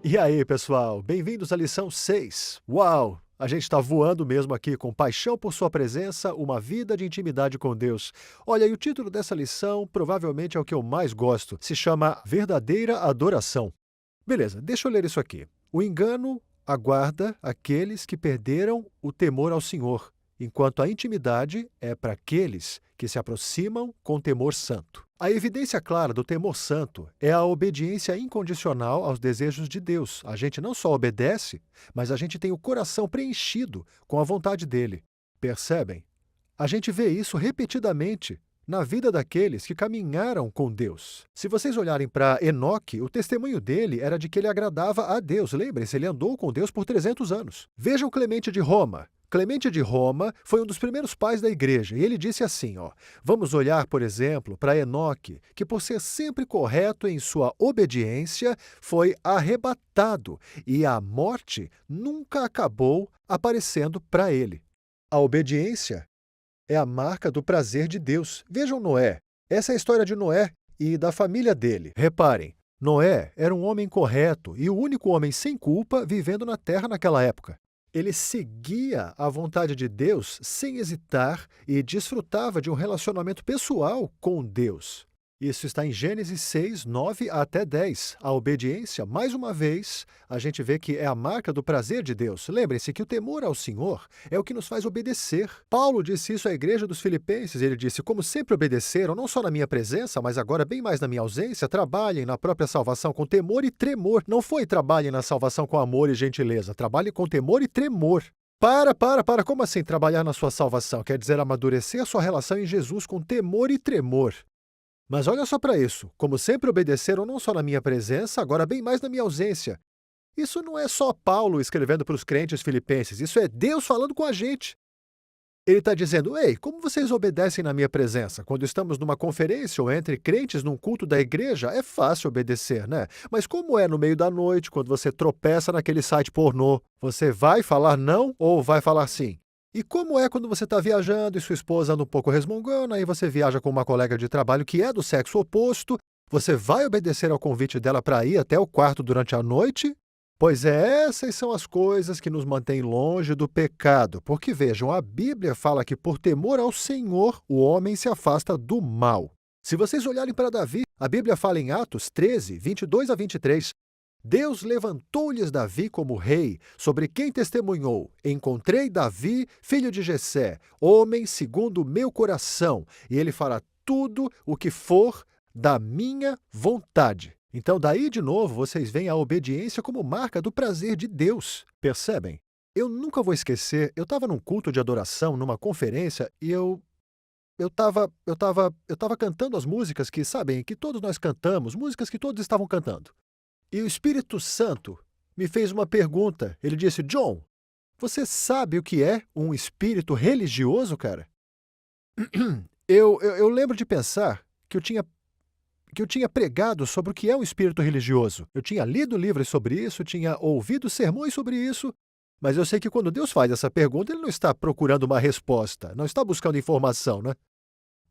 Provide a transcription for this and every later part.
E aí, pessoal, bem-vindos à lição 6. Uau! A gente está voando mesmo aqui com paixão por sua presença, uma vida de intimidade com Deus. Olha, e o título dessa lição provavelmente é o que eu mais gosto. Se chama Verdadeira Adoração. Beleza, deixa eu ler isso aqui. O engano aguarda aqueles que perderam o temor ao Senhor, enquanto a intimidade é para aqueles que se aproximam com temor santo. A evidência clara do temor santo é a obediência incondicional aos desejos de Deus. A gente não só obedece, mas a gente tem o coração preenchido com a vontade dele. Percebem? A gente vê isso repetidamente na vida daqueles que caminharam com Deus. Se vocês olharem para Enoque, o testemunho dele era de que ele agradava a Deus. Lembrem-se, ele andou com Deus por 300 anos. Vejam Clemente de Roma. Clemente de Roma foi um dos primeiros pais da igreja, e ele disse assim, vamos olhar, por exemplo, para Enoque, que por ser sempre correto em sua obediência, foi arrebatado, e a morte nunca acabou aparecendo para ele. A obediência é a marca do prazer de Deus. Vejam Noé. Essa é a história de Noé e da família dele. Reparem, Noé era um homem correto e o único homem sem culpa vivendo na terra naquela época. Ele seguia a vontade de Deus sem hesitar e desfrutava de um relacionamento pessoal com Deus. Isso está em Gênesis 6, 9 até 10. A obediência, mais uma vez, a gente vê que é a marca do prazer de Deus. Lembrem-se que o temor ao Senhor é o que nos faz obedecer. Paulo disse isso à igreja dos Filipenses. Ele disse, como sempre obedeceram, não só na minha presença, mas agora bem mais na minha ausência, trabalhem na própria salvação com temor e tremor. Não foi trabalhem na salvação com amor e gentileza. Trabalhem com temor e tremor. Para. Como assim trabalhar na sua salvação? Quer dizer amadurecer a sua relação em Jesus com temor e tremor. Mas olha só para isso, como sempre obedeceram não só na minha presença, agora bem mais na minha ausência. Isso não é só Paulo escrevendo para os crentes filipenses, isso é Deus falando com a gente. Ele está dizendo, ei, como vocês obedecem na minha presença? Quando estamos numa conferência ou entre crentes num culto da igreja, é fácil obedecer, né? Mas como é no meio da noite, quando você tropeça naquele site pornô? Você vai falar não ou vai falar sim? E como é quando você está viajando e sua esposa anda um pouco resmungando, aí você viaja com uma colega de trabalho que é do sexo oposto, você vai obedecer ao convite dela para ir até o quarto durante a noite? Pois é, essas são as coisas que nos mantêm longe do pecado, porque vejam, a Bíblia fala que por temor ao Senhor o homem se afasta do mal. Se vocês olharem para Davi, a Bíblia fala em Atos 13, 22 a 23, Deus levantou-lhes Davi como rei, sobre quem testemunhou: encontrei Davi, filho de Jessé, homem segundo o meu coração, e ele fará tudo o que for da minha vontade. Então, daí de novo, vocês veem a obediência como marca do prazer de Deus. Percebem? Eu nunca vou esquecer, eu estava num culto de adoração, numa conferência, e eu estava cantando as músicas que, sabem, que todos nós cantamos, músicas que todos estavam cantando. E o Espírito Santo me fez uma pergunta. Ele disse, John, você sabe o que é um espírito religioso, cara? Eu lembro de pensar que eu tinha pregado sobre o que é um espírito religioso. Eu tinha lido livros sobre isso, tinha ouvido sermões sobre isso, mas eu sei que quando Deus faz essa pergunta, Ele não está procurando uma resposta, não está buscando informação, né?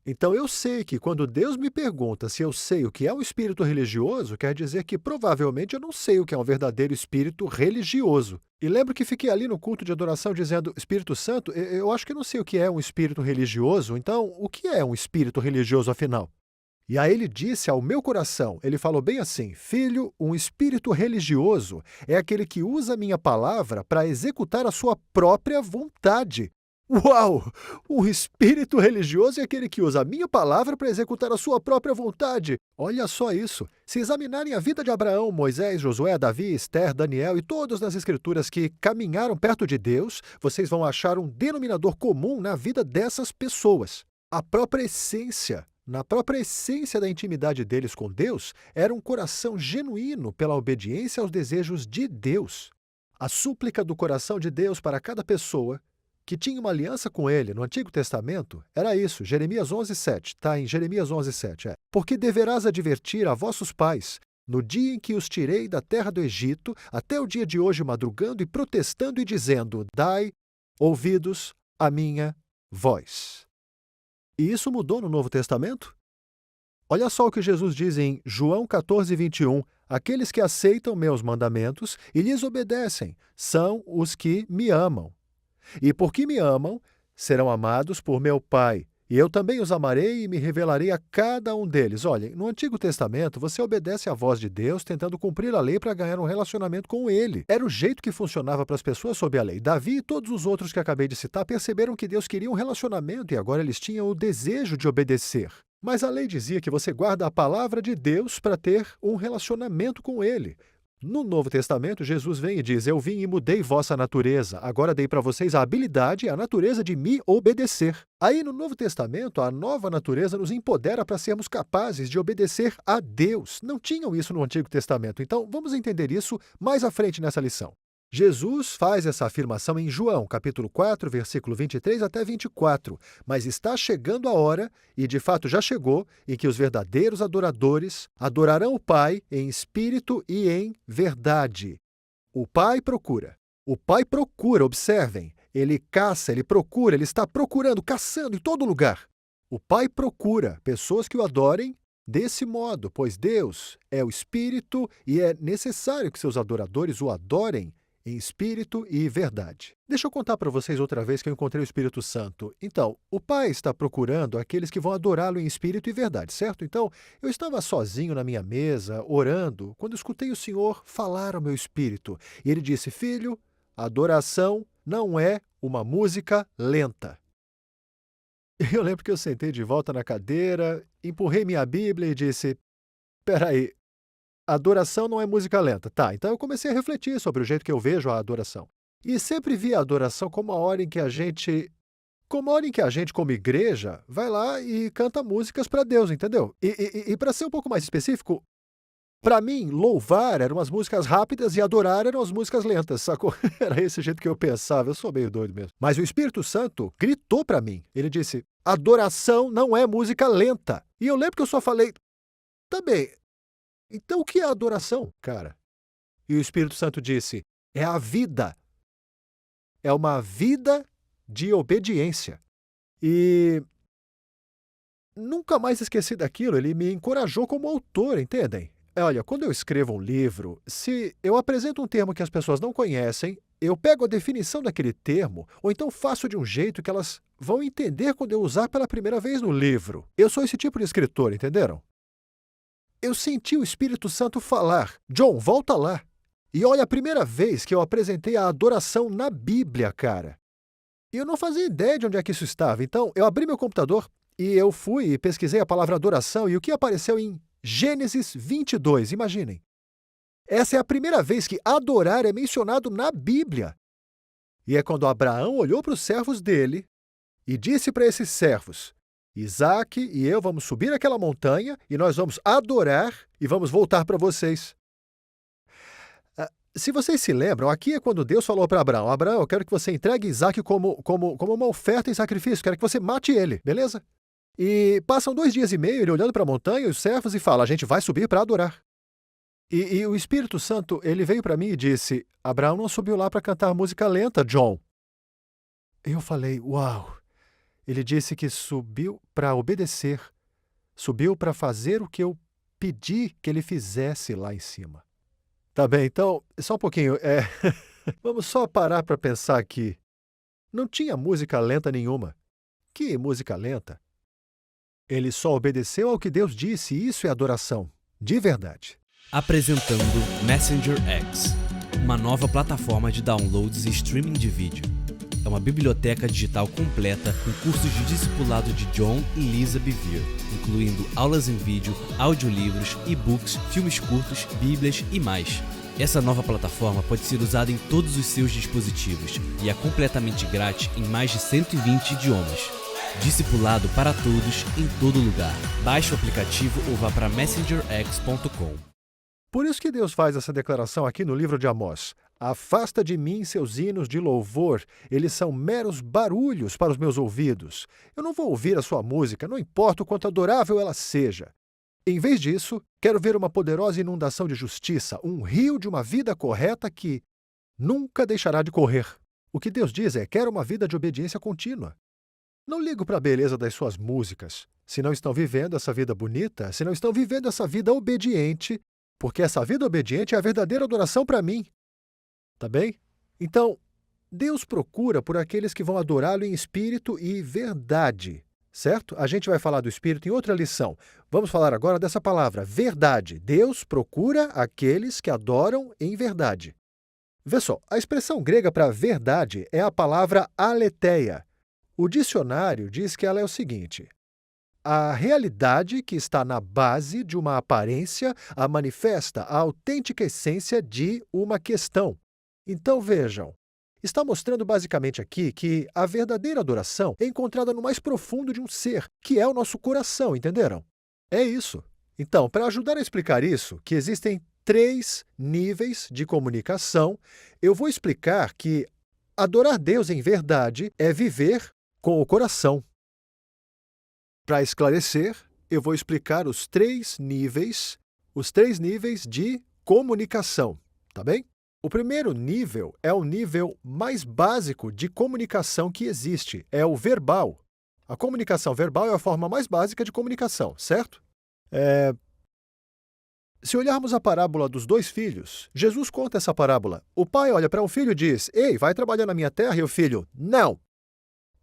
Então eu sei que quando Deus me pergunta se eu sei o que é um espírito religioso, quer dizer que provavelmente eu não sei o que é um verdadeiro espírito religioso. E lembro que fiquei ali no culto de adoração dizendo, Espírito Santo, eu acho que eu não sei o que é um espírito religioso, então o que é um espírito religioso afinal? E aí ele disse ao meu coração, ele falou bem assim, filho, um espírito religioso é aquele que usa a minha palavra para executar a sua própria vontade. Uau! Um espírito religioso é aquele que usa a minha palavra para executar a sua própria vontade. Olha só isso. Se examinarem a vida de Abraão, Moisés, Josué, Davi, Esther, Daniel e todos nas Escrituras que caminharam perto de Deus, vocês vão achar um denominador comum na vida dessas pessoas. A própria essência. Na própria essência da intimidade deles com Deus, era um coração genuíno pela obediência aos desejos de Deus. A súplica do coração de Deus para cada pessoa que tinha uma aliança com ele no Antigo Testamento, era isso, Jeremias 11:7, está em Jeremias 11:7, porque deverás advertir a vossos pais, no dia em que os tirei da terra do Egito, até o dia de hoje madrugando e protestando e dizendo, dai ouvidos à minha voz. E isso mudou no Novo Testamento? Olha só o que Jesus diz em João 14:21, Aqueles que aceitam meus mandamentos e lhes obedecem são os que me amam. E porque me amam, serão amados por meu Pai. E eu também os amarei e me revelarei a cada um deles. Olha, no Antigo Testamento, você obedece à voz de Deus tentando cumprir a lei para ganhar um relacionamento com Ele. Era o jeito que funcionava para as pessoas sob a lei. Davi e todos os outros que acabei de citar perceberam que Deus queria um relacionamento e agora eles tinham o desejo de obedecer. Mas a lei dizia que você guarda a palavra de Deus para ter um relacionamento com Ele. No Novo Testamento, Jesus vem e diz: Eu vim e mudei vossa natureza, agora dei para vocês a habilidade e a natureza de me obedecer. Aí, no Novo Testamento, a nova natureza nos empodera para sermos capazes de obedecer a Deus. Não tinham isso no Antigo Testamento, então vamos entender isso mais à frente nessa lição. Jesus faz essa afirmação em João, capítulo 4, versículo 23 até 24, mas está chegando a hora, e de fato já chegou, em que os verdadeiros adoradores adorarão o Pai em espírito e em verdade. O Pai procura, observem, ele caça, ele procura, ele está procurando, caçando em todo lugar. O Pai procura pessoas que o adorem desse modo, pois Deus é o Espírito e é necessário que seus adoradores o adorem em espírito e verdade. Deixa eu contar para vocês outra vez que eu encontrei o Espírito Santo. Então, o Pai está procurando aqueles que vão adorá-lo em espírito e verdade, certo? Então, eu estava sozinho na minha mesa, orando, quando escutei o Senhor falar ao meu espírito. E ele disse: Filho, adoração não é uma música lenta. Eu lembro que eu sentei de volta na cadeira, empurrei minha Bíblia e disse: Peraí, adoração não é música lenta. Tá, então eu comecei a refletir sobre o jeito que eu vejo a adoração. E sempre vi a adoração como a hora em que a gente, como igreja, vai lá e canta músicas para Deus, entendeu? E para ser um pouco mais específico, para mim, louvar eram as músicas rápidas e adorar eram as músicas lentas, sacou? Era esse jeito que eu pensava, eu sou meio doido mesmo. Mas o Espírito Santo gritou para mim. Ele disse: adoração não é música lenta. E eu lembro que eu só falei: também. Então, o que é adoração, cara? E o Espírito Santo disse: é a vida. É uma vida de obediência. E nunca mais esqueci daquilo, ele me encorajou como autor, entendem? Olha, quando eu escrevo um livro, se eu apresento um termo que as pessoas não conhecem, eu pego a definição daquele termo, ou então faço de um jeito que elas vão entender quando eu usar pela primeira vez no livro. Eu sou esse tipo de escritor, entenderam? Eu senti o Espírito Santo falar: John, volta lá. E olha, a primeira vez que eu apresentei a adoração na Bíblia, cara. E eu não fazia ideia de onde é que isso estava. Então, eu abri meu computador e eu fui e pesquisei a palavra adoração e o que apareceu em Gênesis 22, imaginem. Essa é a primeira vez que adorar é mencionado na Bíblia. E é quando Abraão olhou para os servos dele e disse para esses servos: Isaque e eu vamos subir aquela montanha e nós vamos adorar e vamos voltar para vocês. Se vocês se lembram, aqui é quando Deus falou para Abraão: Abraão, eu quero que você entregue Isaque como uma oferta em sacrifício, quero que você mate ele, beleza? E passam 2 dias e meio ele olhando para a montanha e os servos e fala: a gente vai subir para adorar. E o Espírito Santo, ele veio para mim e disse: Abraão não subiu lá para cantar música lenta, John. Eu falei: uau! Ele disse que subiu para obedecer, subiu para fazer o que eu pedi que ele fizesse lá em cima. Tá bem, então, só um pouquinho. Vamos só parar para pensar aqui. Não tinha música lenta nenhuma. Que música lenta? Ele só obedeceu ao que Deus disse, e isso é adoração, de verdade. Apresentando Messenger X, uma nova plataforma de downloads e streaming de vídeo. É uma biblioteca digital completa com cursos de discipulado de John e Lisa Bevere, incluindo aulas em vídeo, audiolivros, e-books, filmes curtos, bíblias e mais. Essa nova plataforma pode ser usada em todos os seus dispositivos e é completamente grátis em mais de 120 idiomas. Discipulado para todos, em todo lugar. Baixe o aplicativo ou vá para messengerx.com. Por isso que Deus faz essa declaração aqui no livro de Amós: afasta de mim seus hinos de louvor, eles são meros barulhos para os meus ouvidos. Eu não vou ouvir a sua música, não importa o quanto adorável ela seja. Em vez disso, quero ver uma poderosa inundação de justiça, um rio de uma vida correta que nunca deixará de correr. O que Deus diz é: quero uma vida de obediência contínua. Não ligo para a beleza das suas músicas. Se não estão vivendo essa vida bonita, se não estão vivendo essa vida obediente, porque essa vida obediente é a verdadeira adoração para mim. Tá bem? Então, Deus procura por aqueles que vão adorá-lo em espírito e verdade, certo? A gente vai falar do espírito em outra lição. Vamos falar agora dessa palavra, verdade. Deus procura aqueles que adoram em verdade. Vê só, a expressão grega para verdade é a palavra aletheia. O dicionário diz que ela é o seguinte: a realidade que está na base de uma aparência a manifesta a autêntica essência de uma questão. Então vejam, está mostrando basicamente aqui que a verdadeira adoração é encontrada no mais profundo de um ser, que é o nosso coração, entenderam? É isso. Então, para ajudar a explicar isso, que existem 3 níveis de comunicação, eu vou explicar que adorar Deus em verdade é viver com o coração. Para esclarecer, eu vou explicar os 3 níveis de comunicação, tá bem? O primeiro nível é o nível mais básico de comunicação que existe, é o verbal. A comunicação verbal é a forma mais básica de comunicação, certo? Se olharmos a parábola dos 2 filhos, Jesus conta essa parábola. O pai olha para um filho e diz: "Ei, vai trabalhar na minha terra", e o filho: "Não".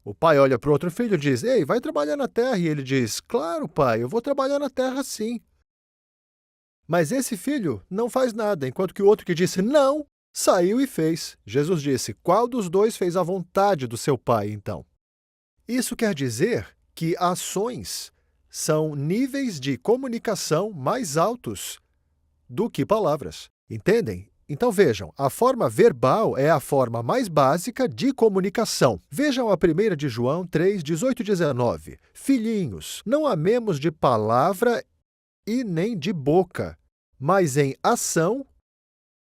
O pai olha para o outro filho e diz: "Ei, vai trabalhar na terra", e ele diz: "Claro, pai, eu vou trabalhar na terra sim". Mas esse filho não faz nada, enquanto que o outro que disse "não", saiu e fez. Jesus disse: qual dos 2 fez a vontade do seu pai, então? Isso quer dizer que ações são níveis de comunicação mais altos do que palavras. Entendem? Então vejam, a forma verbal é a forma mais básica de comunicação. Vejam a 1 de João 3, 18 e 19. Filhinhos, não amemos de palavra e nem de boca, mas em ação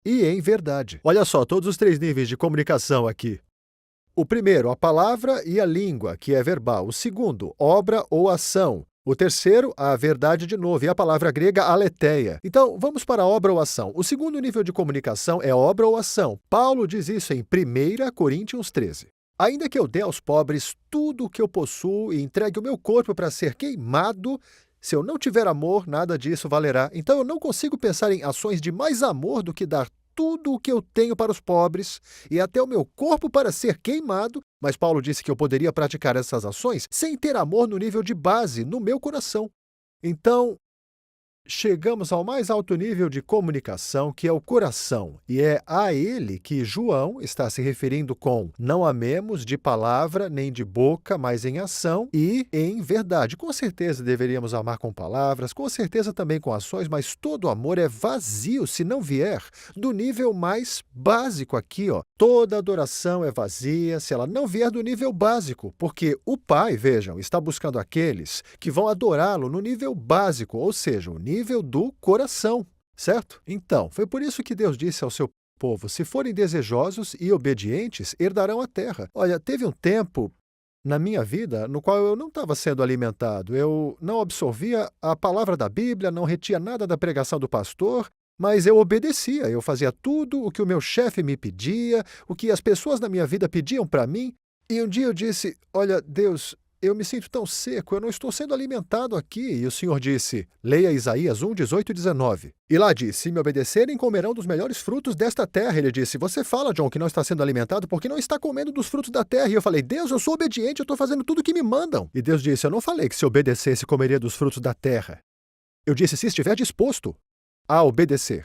e em verdade. Olha só, todos os 3 níveis de comunicação aqui. O primeiro, a palavra e a língua, que é verbal. O segundo, obra ou ação. O terceiro, a verdade de novo, e a palavra grega aletheia. Então, vamos para a obra ou ação. O segundo nível de comunicação é obra ou ação. Paulo diz isso em 1 Coríntios 13. Ainda que eu dê aos pobres tudo o que eu possuo e entregue o meu corpo para ser queimado, se eu não tiver amor, nada disso valerá. Então eu não consigo pensar em ações de mais amor do que dar tudo o que eu tenho para os pobres e até o meu corpo para ser queimado, mas Paulo disse que eu poderia praticar essas ações sem ter amor no nível de base, no meu coração. Então, chegamos ao mais alto nível de comunicação, que é o coração, e é a ele que João está se referindo com não amemos de palavra nem de boca, mas em ação e em verdade. Com certeza deveríamos amar com palavras, com certeza também com ações, mas todo amor é vazio se não vier do nível mais básico aqui, ó. Toda adoração é vazia se ela não vier do nível básico, porque o Pai, vejam, está buscando aqueles que vão adorá-lo no nível básico, ou seja, o nível do coração, certo? Então, foi por isso que Deus disse ao seu povo: se forem desejosos e obedientes, herdarão a terra. Olha, teve um tempo na minha vida no qual eu não estava sendo alimentado, eu não absorvia a palavra da Bíblia, não retia nada da pregação do pastor, mas eu obedecia, eu fazia tudo o que o meu chefe me pedia, o que as pessoas na minha vida pediam para mim, e um dia eu disse: olha, Deus, eu me sinto tão seco, eu não estou sendo alimentado aqui. E o Senhor disse, leia Isaías 1, 18 e 19. E lá diz, se me obedecerem, comerão dos melhores frutos desta terra. Ele disse, você fala, John, que não está sendo alimentado porque não está comendo dos frutos da terra. E eu falei, Deus, eu sou obediente, eu estou fazendo tudo o que me mandam. E Deus disse, eu não falei que se obedecesse, comeria dos frutos da terra. Eu disse, se estiver disposto a obedecer.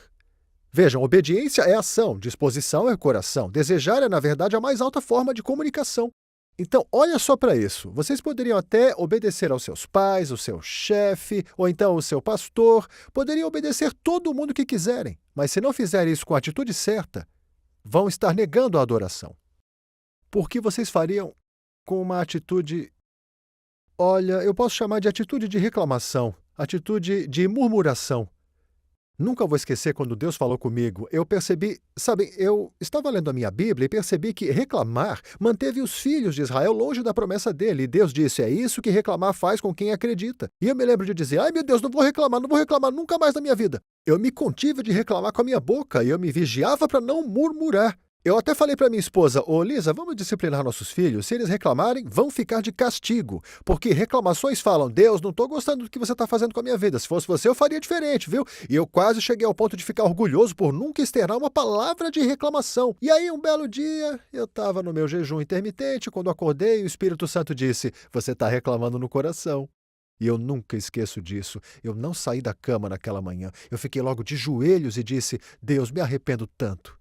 Vejam, obediência é ação, disposição é coração. Desejar é, na verdade, a mais alta forma de comunicação. Então, olha só para isso. Vocês poderiam até obedecer aos seus pais, o seu chefe, ou então o seu pastor. Poderiam obedecer todo mundo que quiserem. Mas se não fizerem isso com a atitude certa, vão estar negando a adoração. Por que vocês fariam com uma atitude... Olha, eu posso chamar de atitude de reclamação, atitude de murmuração. Nunca vou esquecer quando Deus falou comigo. Eu percebi, sabem, eu estava lendo a minha Bíblia e percebi que reclamar manteve os filhos de Israel longe da promessa dele. E Deus disse, é isso que reclamar faz com quem acredita. E eu me lembro de dizer, ai meu Deus, não vou reclamar nunca mais na minha vida. Eu me contive de reclamar com a minha boca e eu me vigiava para não murmurar. Eu até falei para minha esposa, ô Lisa, vamos disciplinar nossos filhos? Se eles reclamarem, vão ficar de castigo. Porque reclamações falam, Deus, não estou gostando do que você está fazendo com a minha vida. Se fosse você, eu faria diferente, viu? E eu quase cheguei ao ponto de ficar orgulhoso por nunca externar uma palavra de reclamação. E aí, um belo dia, eu estava no meu jejum intermitente, quando acordei, o Espírito Santo disse, você está reclamando no coração. E eu nunca esqueço disso. Eu não saí da cama naquela manhã. Eu fiquei logo de joelhos e disse, Deus, me arrependo tanto.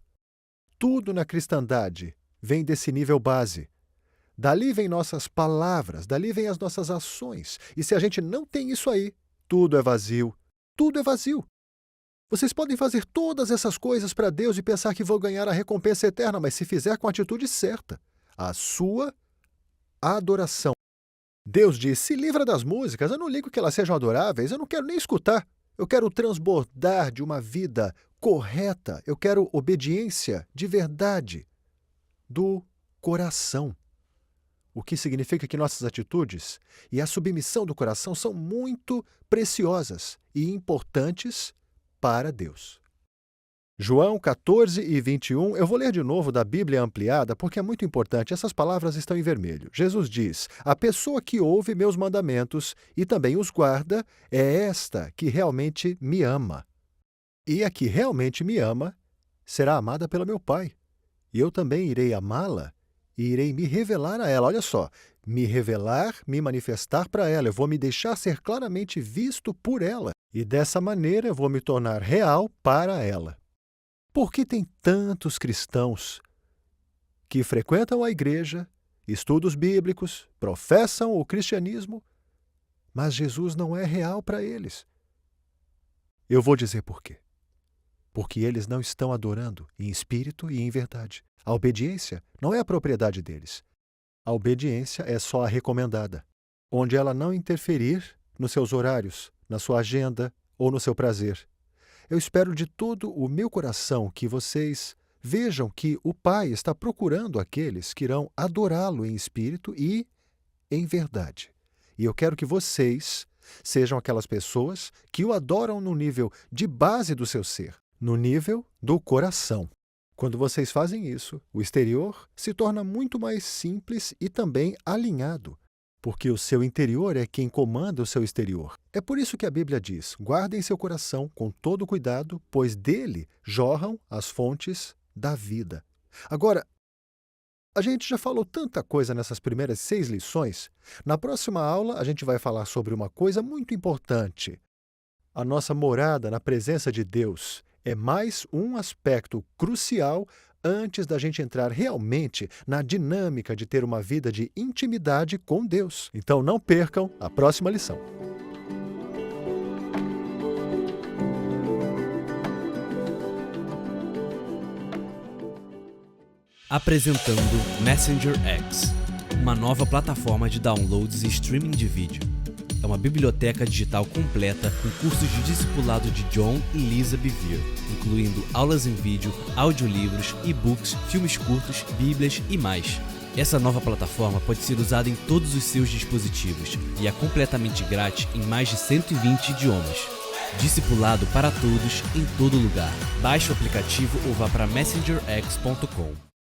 Tudo na cristandade vem desse nível base. Dali vem nossas palavras, dali vem as nossas ações. E se a gente não tem isso aí, tudo é vazio. Tudo é vazio. Vocês podem fazer todas essas coisas para Deus e pensar que vão ganhar a recompensa eterna, mas se fizer com a atitude certa, a sua adoração. Deus diz, se livra das músicas, eu não ligo que elas sejam adoráveis, eu não quero nem escutar. Eu quero transbordar de uma vida correta, eu quero obediência de verdade, do coração. O que significa que nossas atitudes e a submissão do coração são muito preciosas e importantes para Deus. João 14 e 21, eu vou ler de novo da Bíblia ampliada porque é muito importante, essas palavras estão em vermelho. Jesus diz, a pessoa que ouve meus mandamentos e também os guarda é esta que realmente me ama. E a que realmente me ama será amada pelo meu Pai. E eu também irei amá-la e irei me revelar a ela. Olha só, me revelar, me manifestar para ela. Eu vou me deixar ser claramente visto por ela. E dessa maneira eu vou me tornar real para ela. Por que tem tantos cristãos que frequentam a igreja, estudos bíblicos, professam o cristianismo, mas Jesus não é real para eles? Eu vou dizer por quê. Porque eles não estão adorando em espírito e em verdade. A obediência não é a propriedade deles. A obediência é só a recomendada, onde ela não interferir nos seus horários, na sua agenda ou no seu prazer. Eu espero de todo o meu coração que vocês vejam que o Pai está procurando aqueles que irão adorá-lo em espírito e em verdade. E eu quero que vocês sejam aquelas pessoas que o adoram no nível de base do seu ser, no nível do coração. Quando vocês fazem isso, o exterior se torna muito mais simples e também alinhado, porque o seu interior é quem comanda o seu exterior. É por isso que a Bíblia diz, guardem seu coração com todo cuidado, pois dele jorram as fontes da vida. Agora, a gente já falou tanta coisa nessas primeiras 6 lições. Na próxima aula, a gente vai falar sobre uma coisa muito importante. A nossa morada na presença de Deus é mais um aspecto crucial antes da gente entrar realmente na dinâmica de ter uma vida de intimidade com Deus. Então não percam a próxima lição. Apresentando Messenger X, uma nova plataforma de downloads e streaming de vídeo. É uma biblioteca digital completa com cursos de discipulado de John e Lisa Bevere, incluindo aulas em vídeo, audiolivros, e-books, filmes curtos, bíblias e mais. Essa nova plataforma pode ser usada em todos os seus dispositivos e é completamente grátis em mais de 120 idiomas. Discipulado para todos, em todo lugar. Baixe o aplicativo ou vá para messengerx.com.